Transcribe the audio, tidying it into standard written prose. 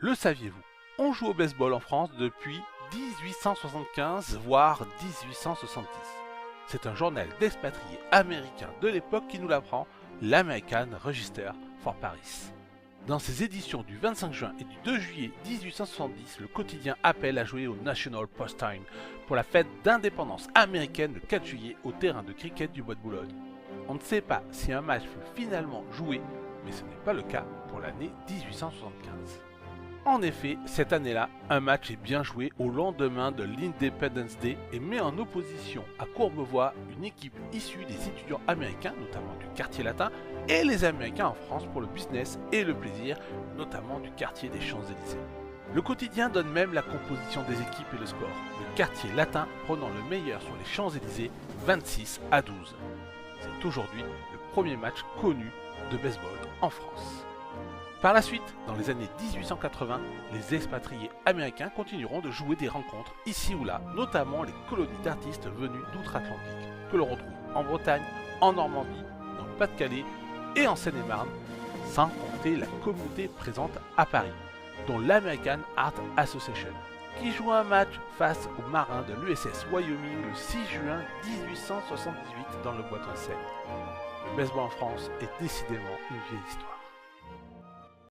Le saviez-vous? On joue au baseball en France depuis 1875, voire 1870. C'est un journal d'expatriés américains de l'époque qui nous l'apprend, l'American Register for Paris. Dans ses éditions du 25 juin et du 2 juillet 1870, le quotidien appelle à jouer au National Postime pour la fête d'indépendance américaine le 4 juillet au terrain de cricket du Bois de Boulogne. On ne sait pas si un match fut finalement joué, mais ce n'est pas le cas pour l'année 1875. En effet, cette année-là, un match est bien joué au lendemain de l'Independence Day et met en opposition à Courbevoie une équipe issue des étudiants américains, notamment du quartier latin, et les Américains en France pour le business et le plaisir, notamment du quartier des Champs-Élysées. Le quotidien donne même la composition des équipes et le score, le quartier latin prenant le meilleur sur les Champs-Élysées 26-12. C'est aujourd'hui le premier match connu de baseball en France. Par la suite, dans les années 1880, les expatriés américains continueront de jouer des rencontres ici ou là, notamment les colonies d'artistes venus d'outre-Atlantique, que l'on retrouve en Bretagne, en Normandie, dans le Pas-de-Calais et en Seine-et-Marne, sans compter la communauté présente à Paris, dont l'American Art Association, qui joue un match face aux marins de l'USS Wyoming le 6 juin 1878 dans le Bois de Seine. Le baseball en France est décidément une vieille histoire.